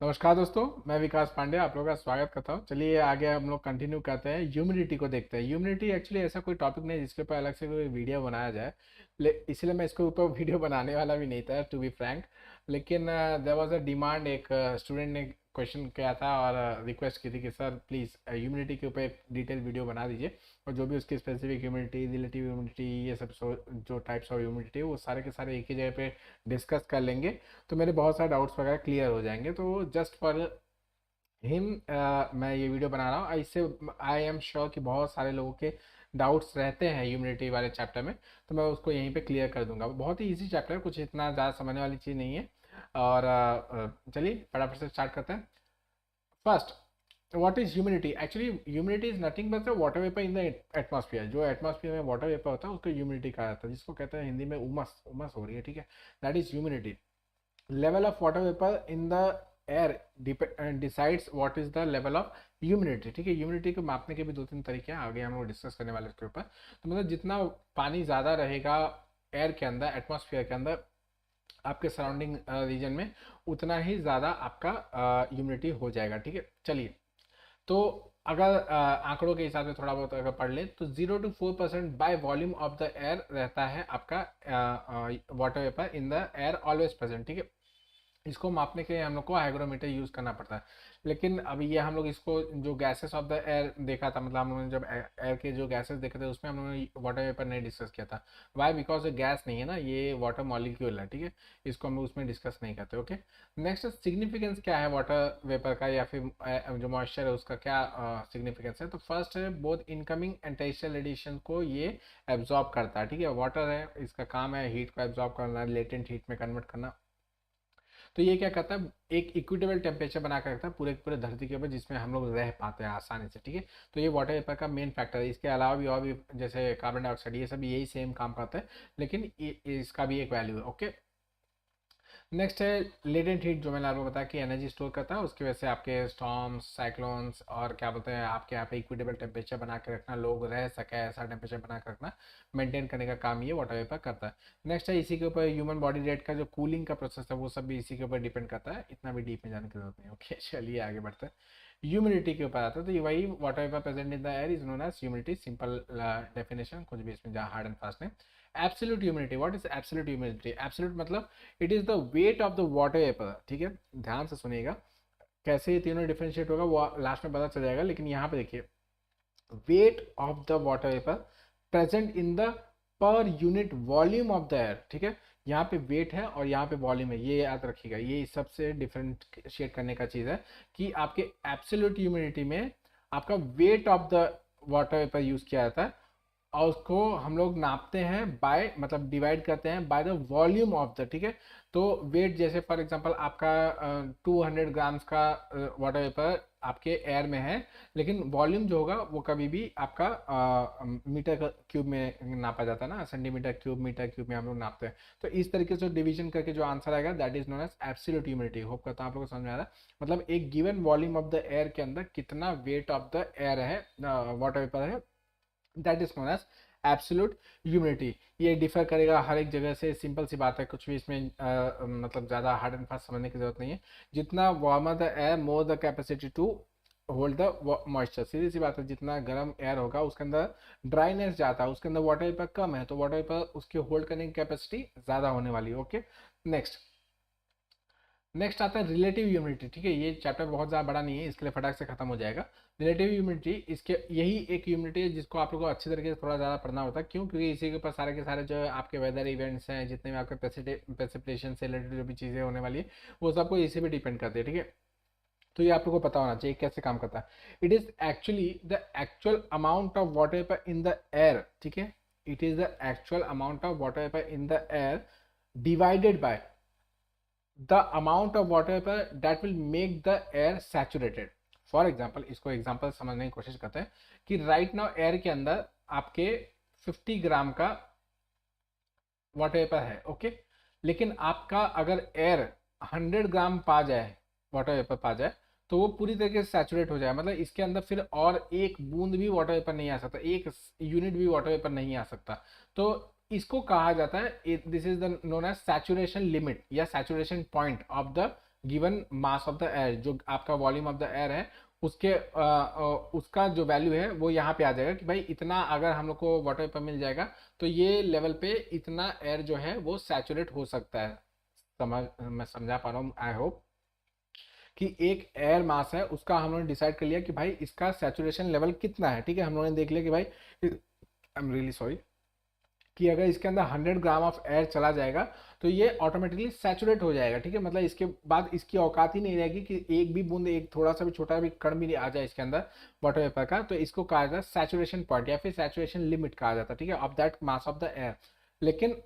नमस्कार दोस्तों, मैं विकास पांडे आप लोगों का स्वागत करता हूँ। चलिए आगे हम लोग कंटिन्यू करते हैं, ह्यूमिडिटी को देखते हैं। ह्यूमिडिटी एक्चुअली ऐसा कोई टॉपिक नहीं है जिसके ऊपर अलग से कोई वीडियो बनाया जाए, इसलिए मैं इसके ऊपर वीडियो बनाने वाला भी नहीं था, टू बी फ्रैंक। लेकिन देयर वाज अ डिमांड, एक स्टूडेंट ने क्वेश्चन किया था और रिक्वेस्ट की थी कि सर प्लीज़ ह्यूमिडिटी के ऊपर एक डिटेल वीडियो बना दीजिए, और जो भी उसकी स्पेसिफिक ह्यूमिडिटी, रिलेटिव ह्यूमिडिटी, ये सब जो टाइप्स ऑफ ह्यूमिडिटी है वो सारे के सारे एक ही जगह पे डिस्कस कर लेंगे, तो मेरे बहुत सारे डाउट्स वगैरह क्लियर हो जाएंगे। तो जस्ट फॉर हिम मैं ये वीडियो बना रहा हूँ। इससे आई एम श्योर कि बहुत सारे लोगों के डाउट्स रहते हैं ह्यूमिडिटी वाले चैप्टर में, तो मैं उसको यहीं पे क्लियर कर दूंगा। बहुत ही इजी चैप्टर है, कुछ इतना ज़्यादा समझने वाली चीज़ नहीं है। और चलिए फटाफट से स्टार्ट करते हैं। First, what is humidity? Actually humidity is nothing but the water vapor in the atmosphere। जो एटमॉस्फेयर में वाटर वेपर होता है उसको ह्यूमिडिटी कहा जाता है, जिसको कहते हैं हिंदी में उमस। उमस हो रही है, ठीक है, that is humidity. Level of water vapour in the air decides what is the level of humidity. ठीक है, ह्यूमिडिटी को मापने के भी दो तीन तरीके हैं, आगे हम लोग डिस्कस करने वाले इसके ऊपर। तो मतलब जितना पानी ज़्यादा रहेगा एयर के अंदर, एटमॉस्फेयर के अंदर, आपके सराउंडिंग रीजन में, उतना ही ज़्यादा आपका ह्यूमिडिटी हो जाएगा। ठीक है, चलिए। तो अगर आंकड़ों के हिसाब से थोड़ा बहुत अगर पढ़ ले तो 0 to 4% by volume of the air रहता है आपका water vapour in the air always present. ठीक है, इसको मापने के लिए हम लोग को हाइग्रोमीटर यूज करना पड़ता है। लेकिन अभी ये हम लोग इसको जो गैसेस ऑफ द एयर देखा था, मतलब हम लोगों ने जब एयर के जो गैसेस देखे थे उसमें हम लोगों ने वाटर वेपर नहीं डिस्कस किया था। वाई? बिकॉज ये गैस नहीं है ना, ये वाटर मॉलिक्यूल है। ठीक है, इसको हम लोग उसमें डिस्कस नहीं करते। ओके, नेक्स्ट सिग्निफिकेंस क्या है वाटर वेपर का, या फिर जो मॉइस्चर है उसका क्या सिग्निफिकेंस है। तो फर्स्ट है, both incoming and terrestrial radiation को ये एब्जॉर्ब करता है। ठीक है, वाटर है, इसका काम है हीट को एब्जॉर्ब करना, लेटेंट हीट में कन्वर्ट करना। तो ये क्या करता है, एक इक्विटेबल टेम्परेचर बना कर रखता है पूरे पूरे धरती के ऊपर, जिसमें हम लोग रह पाते हैं आसानी से। ठीक है, तो ये वाटर वेपर का मेन फैक्टर है। इसके अलावा भी और भी जैसे कार्बन डाइऑक्साइड, ये सब यही सेम काम करता है, लेकिन इसका भी एक वैल्यू है। ओके, नेक्स्ट है लेटेंट हीट, जो मैंने आपको बताया कि एनर्जी स्टोर करता है, उसकी वजह से आपके स्टॉर्म्स, साइक्लोन्स और क्या बोलते हैं, आपके यहाँ पे इक्विटेबल टेम्परेचर बना के रखना, लोग रह सके ऐसा टेम्परेचर बना के रखना, मेंटेन करने का काम ये वाटर वेपर करता है। नेक्स्ट है, इसी के ऊपर ह्यूमन बॉडी रेट का जो कूलिंग का प्रोसेस है वो सब भी इसी के ऊपर डिपेंड करता है। इतना भी डीप में जाने की जरूरत नहीं। ओके, चलिए आगे बढ़ते हैं। ह्यूमिडिटी के ऊपर आता है, तो ये वही water vapour present in the air is known as humidity. Simple definition, कुछ भी इसमें हार्ड एंड फास्ट नहीं। Absolute humidity, what is absolute humidity? Absolute मतलब it is the weight of the water vapour. ठीक है, ध्यान से सुनिएगा, कैसे ये तीनों डिफरेंशिएट होगा वो लास्ट में पता चल जाएगा। लेकिन यहाँ पे देखिए, wait of the water vapour present in the per unit volume of the air. ठीक है, यहाँ पे वेट है और यहाँ पे वॉल्यूम है, ये याद रखिएगा। ये सबसे डिफरेंशिएट करने का चीज़ है कि आपके एब्सोल्यूट ह्यूमिडिटी में आपका wait of the water vapour use किया जाता है, और उसको हम लोग नापते हैं बाय, मतलब डिवाइड करते हैं by the volume of the. ठीक है, तो वेट जैसे फॉर एग्जांपल आपका 200 ग्राम्स का वाटर वेपर आपके एयर में है, लेकिन वॉल्यूम जो होगा वो कभी भी आपका मीटर क्यूब में नापा जाता है ना, सेंटीमीटर क्यूब, मीटर क्यूब में हम लोग नापते हैं। तो इस तरीके से डिवीजन करके जो आंसर आएगा that is known as absolute humidity. Hope करता हूँ आप लोगों को समझ में आ रहा है। मतलब एक given volume of the air के अंदर कितना वेट ऑफ द एयर है, वाटर वेपर है, that is known as absolute humidity. ये डिफर करेगा हर एक जगह से, सिंपल सी बात है, कुछ भी इसमें मतलब ज़्यादा हार्ड एंड फास्ट समझने की जरूरत नहीं है। जितना warmer the air, more the capacity to hold the moisture. सीधी सी बात है, जितना गर्म एयर होगा उसके अंदर ड्राइनेस जाता है, उसके अंदर वाटर वेपर कम है, तो वाटर वेपर उसकी होल्ड करने की कैपेसिटी ज़्यादा होने वाली है। ओके, नेक्स्ट नेक्स्ट आता है रिलेटिव ह्यूमिडिटी। ठीक है, ये चैप्टर बहुत ज़्यादा बड़ा नहीं है, इसके लिए फटाक से खत्म हो जाएगा। रिलेटिव ह्यूमिडिटी, इसके यही एक ह्यूमिडिटी है जिसको आप लोगों को अच्छी तरीके से थोड़ा ज़्यादा पढ़ना होता है। क्यों? क्योंकि इसी के ऊपर सारे के सारे जो आपके वेदर इवेंट्स हैं, जितने भी आपके प्रेसिपिटेशन से रिलेटेड जो भी चीज़ें होने वाली है, वो सबको इसी पे डिपेंड करती है। ठीक है, तो ये आप लोगों को पता होना चाहिए कैसे काम करता है। It is actually the actual amount of water vapour in the air. ठीक है, it is the actual amount of water vapour in the air divided by the amount of water vapour that will make the air saturated. For example, इसको example समझने की कोशिश करते हैं कि right now air के अंदर आपके 50 ग्राम का वाटर वेपर है। ओके, लेकिन आपका अगर एयर 100 ग्राम पा जाए, वाटर वेपर पा जाए, तो वो पूरी तरीके से सैचुरेट हो जाए। मतलब इसके अंदर फिर और एक बूंद भी वाटर वेपर नहीं आ सकता, एक यूनिट भी वाटर वेपर नहीं आ सकता। तो इसको कहा जाता है, this is the known as saturation limit या saturation point of the given mass of the air, जो आपका वॉल्यूम ऑफ द एयर है उसके उसका जो वैल्यू है वो यहाँ पे आ जाएगा कि भाई इतना अगर हम लोग को वाटर वेपर मिल जाएगा तो ये लेवल पे इतना एयर जो है वो सैचुरेट हो सकता है। समझ, मैं समझा पा रहा हूँ आई होप। कि एक एयर मास है उसका हम लोगों ने डिसाइड कर लिया कि भाई इसका सैचुरेशन लेवल कितना है, ठीक है। हम लोगों ने देख लिया कि भाई आई एम रियली सॉरी कि अगर इसके अंदर 100 ग्राम ऑफ एयर चला जाएगा तो ये ऑटोमेटिकली सैचुरेट हो जाएगा, ठीक है। मतलब इसके बाद इसकी औकात ही नहीं रहेगी कि एक भी बूंद, एक थोड़ा सा भी छोटा भी कण भी आ जाए इसके अंदर वाटर वेपर का, तो इसको कहा जाता है सैचुरेशन पॉइंट या फिर सैचुरेशन लिमिट कहा जाता है, ठीक है, of that mass of the air. लेकिन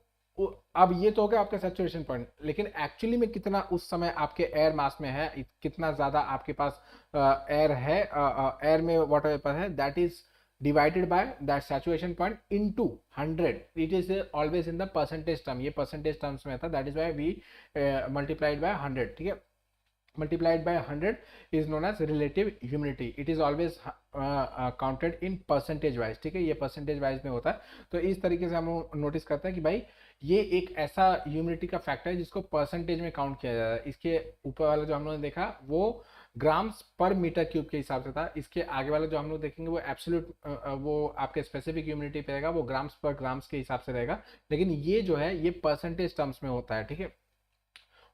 अब ये तो हो गया आपका सैचुरेशन पॉइंट, लेकिन एक्चुअली में कितना उस समय आपके एयर मास में है, कितना ज्यादा आपके पास एयर है, एयर में वाटर वेपर है, that is divided by that saturation point into 100. It is always in the percentage term, ये percentage terms में था, that is why we multiplied by 100, ठीक है। multiplied by 100 is known as relative humidity. It is always counted in percentage wise, ठीक है, ये percentage wise में होता है। तो इस तरीके से हम नोटिस करते हैं कि भाई ये एक ऐसा ह्यूमिडिटी का फैक्टर है जिसको परसेंटेज में काउंट किया जाता है। इसके ऊपर वाला जो हम लोगों ने देखा वो ग्राम्स पर मीटर क्यूब के हिसाब से था, इसके आगे वाला जो हम लोग देखेंगे वो एब्सोल्यूट, वो आपके स्पेसिफिक ह्यूमिडिटी पे रहेगा, वो ग्राम्स पर ग्राम्स के हिसाब से रहेगा। लेकिन ये जो है ये परसेंटेज टर्म्स में होता है, ठीक है।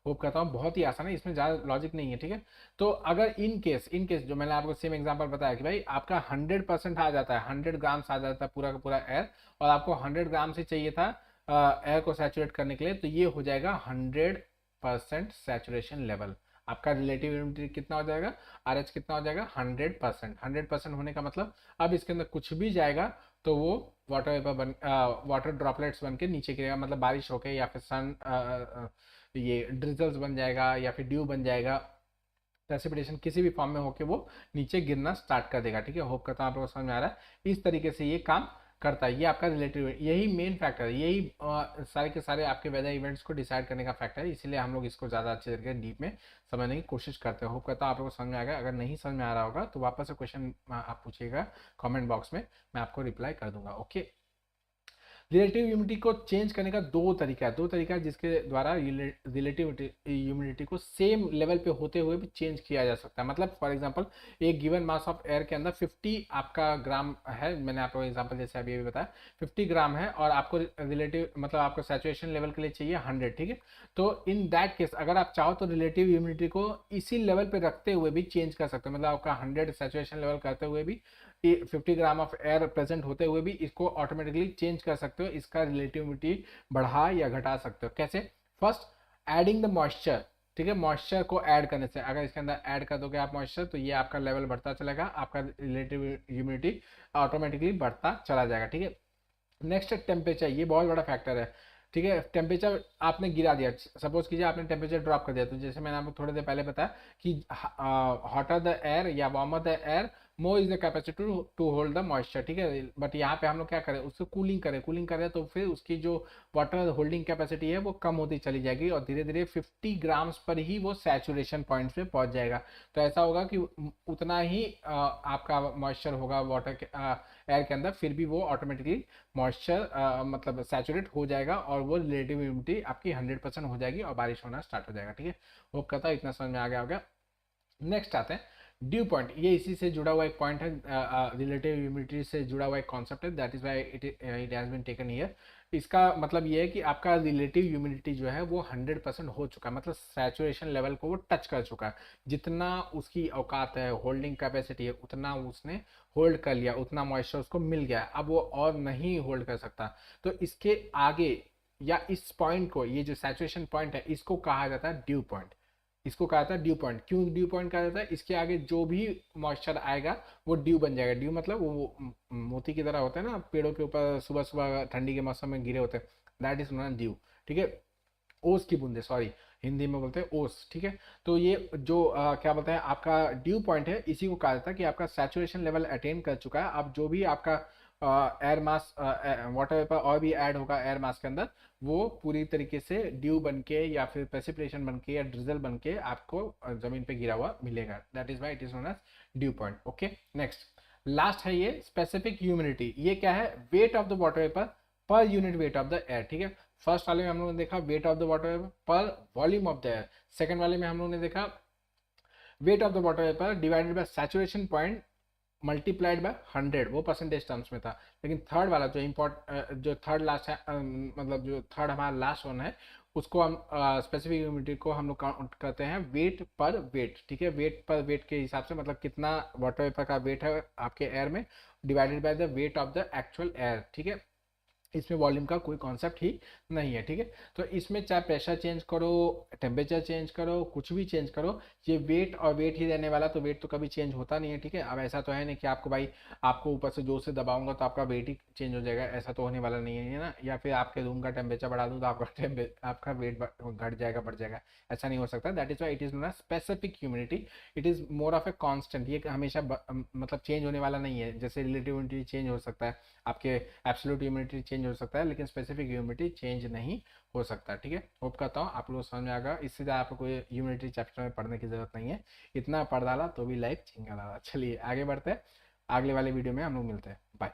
होप करता हूँ बहुत ही आसान है, इसमें ज़्यादा लॉजिक नहीं है, ठीक है। तो अगर इन केस जो मैंने आपको सेम एग्जांपल बताया कि भाई आपका 100% आ जाता है, 100 ग्राम्स आ जाता है पूरा का पूरा एयर, और आपको 100 ग्राम से चाहिए था एयर को सैचुरेट करने के लिए, तो ये हो जाएगा 100% सैचुरेशन लेवल। आपका रिलेटिव ह्यूमिडिटी कितना हो जाएगा, आर एच कितना हो जाएगा, 100%। 100% होने का मतलब अब इसके अंदर कुछ भी जाएगा तो वो वाटर वेपर वाटर ड्रॉपलेट्स बन के नीचे गिरेगा, मतलब बारिश होके या फिर सन ये ड्रिजल्स बन जाएगा या फिर ड्यू बन जाएगा, प्रेसिपिटेशन किसी भी फॉर्म में होके वो नीचे गिरना स्टार्ट कर देगा, ठीक है। होप करता हूँ आप लोगों को समझ में आ रहा है। इस तरीके से ये काम करता है, ये आपका रिलेटिव, यही मेन फैक्टर है, यही सारे के सारे आपके वेदर इवेंट्स को डिसाइड करने का फैक्टर है, इसीलिए हम लोग इसको ज़्यादा अच्छे तरीके डीप में समझने की कोशिश करते हैं। होप करता हूँ आप लोगों को समझ में आ गया। अगर नहीं समझ में आ रहा होगा तो वापस से क्वेश्चन आप पूछिएगा कॉमेंट बॉक्स में, मैं आपको रिप्लाई कर दूंगा, ओके। रिलेटिव ह्यूमिडिटी को चेंज करने का दो तरीका है जिसके द्वारा रिलेटिव ह्यूमिडिटी को सेम लेवल पे होते हुए भी चेंज किया जा सकता है। मतलब फॉर एग्जांपल एक गिवन मास ऑफ एयर के अंदर 50 आपका ग्राम है, मैंने आपको एग्जांपल जैसे अभी भी बताया 50 ग्राम है, और आपको रिलेटिव मतलब आपको सैचुरेशन लेवल के लिए चाहिए 100, ठीक है। तो इन दैट केस अगर आप चाहो तो रिलेटिव ह्यूमिडिटी को इसी लेवल पे रखते हुए भी चेंज कर सकते हो, मतलब आपका 100 सैचुरेशन लेवल करते हुए भी 50 ग्राम ऑफ एयर प्रेजेंट होते हुए भी इसको ऑटोमेटिकली चेंज कर सकते हो, इसका रिलेटिविटी बढ़ा या घटा सकते हो। कैसे? फर्स्ट, एडिंग द मॉइस्चर, ठीक है। मॉइस्चर को ऐड करने से, अगर इसके अंदर ऐड कर दोगे आप मॉइस्चर, तो ये आपका लेवल बढ़ता चलेगा, आपका रिलेटिव ह्यूमिडिटी ऑटोमेटिकली बढ़ता चला जाएगा, ठीक है। नेक्स्ट, टेम्परेचर, ये बहुत बड़ा फैक्टर है, ठीक है। टेम्परेचर आपने गिरा दिया, सपोज कीजिए आपने टेम्परेचर ड्रॉप कर दिया, तो जैसे मैंने आपको थोड़ी देर पहले बताया कि हॉटर द एयर या warmer the air more is the capacity to hold the moisture, ठीक है। बट यहाँ पे हम लोग क्या करें, उसको कूलिंग करें तो फिर उसकी जो वाटर होल्डिंग कैपेसिटी है वो कम होती चली जाएगी और धीरे धीरे 50 ग्राम्स पर ही वो सैचुरेशन पॉइंट पे पहुंच जाएगा। तो ऐसा होगा कि उतना ही आपका मॉइस्चर होगा वाटर के एयर के अंदर, फिर भी वो ऑटोमेटिकली मॉइस्चर मतलब सैचुरेट हो जाएगा और वो रिलेटिव ह्यूमिडिटी आपकी 100% हो जाएगी और बारिश होना स्टार्ट हो जाएगा, ठीक है। होप करता है इतना समझ में आ गया होगा। नेक्स्ट आते हैं ड्यू पॉइंट, ये इसी से जुड़ा हुआ एक पॉइंट है, रिलेटिव ह्यूमिडिटी से जुड़ा हुआ एक कॉन्सेप्ट है, that is why it has been taken here. इसका मतलब ये है कि आपका रिलेटिव ह्यूमिडिटी जो है वो 100% हो चुका है, मतलब सैचुरेशन लेवल को वो टच कर चुका है, जितना उसकी औकात है, होल्डिंग कैपेसिटी है, उतना उसने होल्ड कर लिया, उतना मॉइस्चर उसको मिल गया, अब वो और नहीं होल्ड कर सकता। तो इसके आगे या इस पॉइंट को, ये जो सैचुरेशन पॉइंट है, इसको कहा जाता है ड्यू पॉइंट। इसको कहा जाता है ड्यू पॉइंट। क्यों ड्यू पॉइंट कहा जाता है? इसके आगे जो भी मॉइस्चर आएगा वो ड्यू बन जाएगा। ड्यू मतलब वो मोती की तरह होता है ना, पेड़ों के ऊपर सुबह सुबह ठंडी के मौसम में गिरे होते हैं, दैट इज नॉट ड्यू, ठीक है। ओस की बूंदे, सॉरी, हिंदी में बोलते हैं ओस, ठीक है। तो ये जो क्या बोलते हैं आपका ड्यू पॉइंट है, इसी को कहा जाता है कि आपका सैचुरेशन लेवल अटेन कर चुका है। अब जो भी आपका एयर मास वाटर वेपर और भी ऐड होगा एयर मास के अंदर, वो पूरी तरीके से ड्यू बन के या फिर प्रेसिपिटेशन बन के या ड्रिजल बन के आपको जमीन पे गिरा हुआ मिलेगा, that is why it is known as dew point, okay. Next, last है ये स्पेसिफिक ह्यूमिडिटी। ये क्या है? Weight of the water vapour per unit weight of the air, ठीक है। फर्स्ट वाले में हम लोगों ने देखा weight of the water per volume of the air, second वाले में हम लोगों ने देखा weight of the water vapour divided by saturation point multiplied bye 100, वो परसेंटेज टर्म्स में था। लेकिन थर्ड वाला जो थर्ड लास्ट है, मतलब जो थर्ड हमारा लास्ट वन है, उसको हम स्पेसिफिक ह्यूमिडिटी को हम लोग काउंट करते हैं वेट पर वेट। ठीक है, वेट पर वेट के हिसाब से, मतलब कितना वाटर वेपर का वेट है आपके एयर में divided by the weight of the actual air. ठीक है, इसमें वॉल्यूम का कोई कॉन्सेप्ट ही नहीं है। ठीक है, तो इसमें चाहे प्रेशर चेंज करो, टेम्परेचर चेंज करो, कुछ भी चेंज करो, ये वेट और वेट ही रहने वाला, तो वेट तो कभी चेंज होता नहीं है। ठीक है, अब ऐसा तो है नहीं कि आपको भाई आपको ऊपर से जोर से दबाऊंगा तो आपका वेट ही चेंज हो जाएगा, ऐसा तो होने वाला नहीं है ना। या फिर आपके रूम का टेम्परेचर बढ़ा दूँ तो आपका वेट घट जाएगा, बढ़ जाएगा, ऐसा नहीं हो सकता। That is why it is not specific humidity, it is more of a constant. ये हमेशा मतलब चेंज होने वाला नहीं है। जैसे रिलेटिव ह्यूमिडिटी चेंज हो सकता है, आपके एब्सोल्यूट ह्यूमिडिटी चेंज हो सकता है, लेकिन स्पेसिफिक ह्यूमिडिटी चेंज नहीं हो सकता। ठीक है, होप करता हूँ आप लोग समझ में आ गया। इससे ज़्यादा आपको कोई ह्यूमिडिटी चैप्टर में पढ़ने की जरूरत नहीं है, इतना पढ़ डाला तो भी लाइफ चिंगा डाला। चलिए आगे बढ़ते हैं, अगले वाले वीडियो में हम लोग मिलते हैं, बाय।